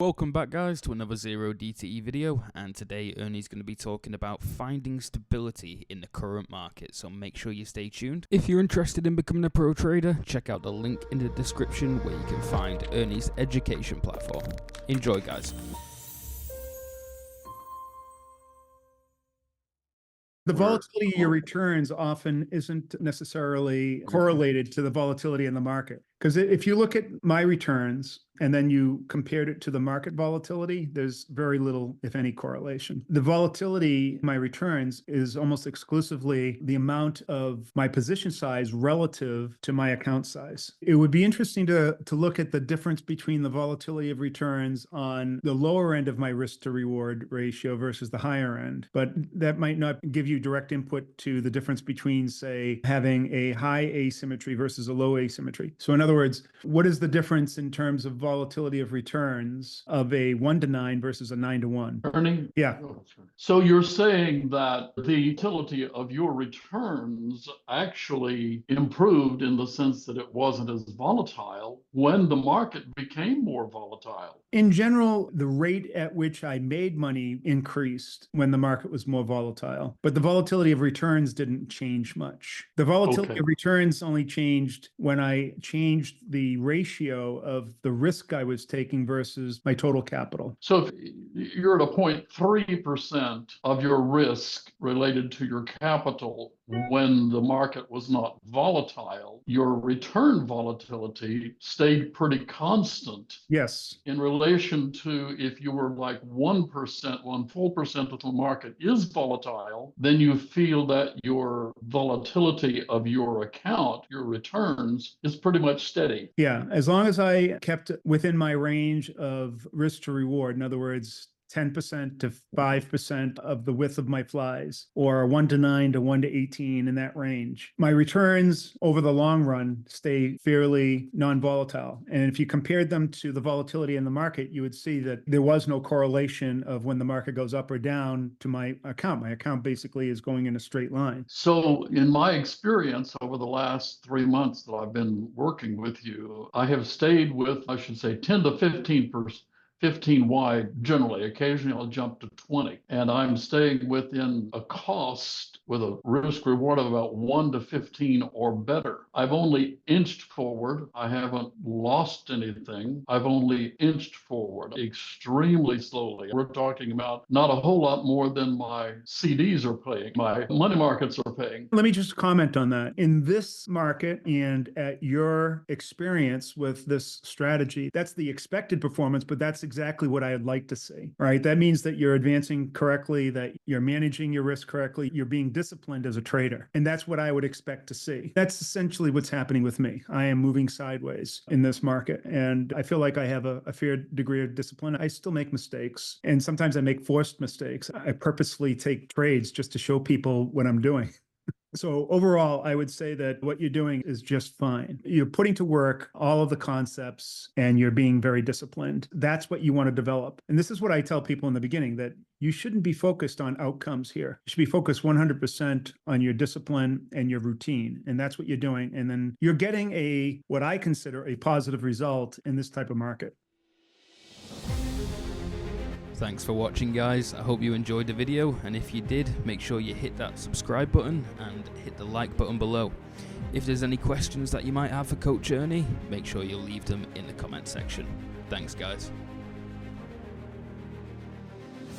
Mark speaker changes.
Speaker 1: Welcome back guys to another Zero DTE video, and today Ernie's going to be talking about finding stability in the current market, so make sure you stay tuned. If you're interested in becoming a pro trader, check out the link in the description where you can find Ernie's education platform. Enjoy guys.
Speaker 2: The volatility of your returns often isn't necessarily correlated to the volatility in the market. Because if you look at my returns and then you compared it to the market volatility, there's very little, if any, correlation. The volatility in my returns is almost exclusively the amount of my position size relative to my account size. It would be interesting to look at the difference between the volatility of returns on the lower end of my risk to reward ratio versus the higher end. But that might not give you direct input to the difference between, say, having a high asymmetry versus a low asymmetry. So in other words, what is the difference in terms of volatility of returns of a 1-to-9 versus a 9-to-1?
Speaker 3: Ernie?
Speaker 2: Yeah.
Speaker 3: So you're saying that the utility of your returns actually improved in the sense that it wasn't as volatile when the market became more volatile.
Speaker 2: In general, the rate at which I made money increased when the market was more volatile, but the volatility of returns didn't change much. The volatility of returns only changed when I changed the ratio of the risk I was taking versus my total capital.
Speaker 3: So if you're at a 0.3% of your risk related to your capital when the market was not volatile, your return volatility stayed pretty constant.
Speaker 2: Yes.
Speaker 3: In relation to if you were like 1%, 1 full percent of the market is volatile, then you feel that your volatility of your account, your returns, is pretty much steady.
Speaker 2: Yeah, as long as I kept within my range of risk to reward, in other words, 10% to 5% of the width of my flies, or 1-to-9 to 1-to-18 in that range. My returns over the long run stay fairly non-volatile. And if you compared them to the volatility in the market, you would see that there was no correlation of when the market goes up or down to my account. My account basically is going in a straight line.
Speaker 3: So in my experience over the last 3 months that I've been working with you, I have stayed with, I should say, 10 to 15%. 15 wide generally. Occasionally I'll jump to 20, and I'm staying within a cost with a risk reward of about 1 to 15 or better. I've only inched forward. I haven't lost anything. I've only inched forward extremely slowly. We're talking about not a whole lot more than my CDs are paying, my money markets are paying.
Speaker 2: Let me just comment on that. In this market and at your experience with this strategy, that's the expected performance, but that's exactly what I'd like to see, right? That means that you're advancing correctly, that you're managing your risk correctly, you're being disciplined as a trader. And that's what I would expect to see. That's essentially what's happening with me. I am moving sideways in this market, and I feel like I have a fair degree of discipline. I still make mistakes, and sometimes I make forced mistakes. I purposely take trades just to show people what I'm doing. So overall, I would say that what you're doing is just fine. You're putting to work all of the concepts and you're being very disciplined. That's what you want to develop. And this is what I tell people in the beginning, that you shouldn't be focused on outcomes here. You should be focused 100% on your discipline and your routine. And that's what you're doing. And then you're getting what I consider a positive result in this type of market.
Speaker 1: Thanks for watching guys, I hope you enjoyed the video, and if you did, make sure you hit that subscribe button and hit the like button below. If there's any questions that you might have for Coach Ernie, make sure you leave them in the comment section. Thanks guys.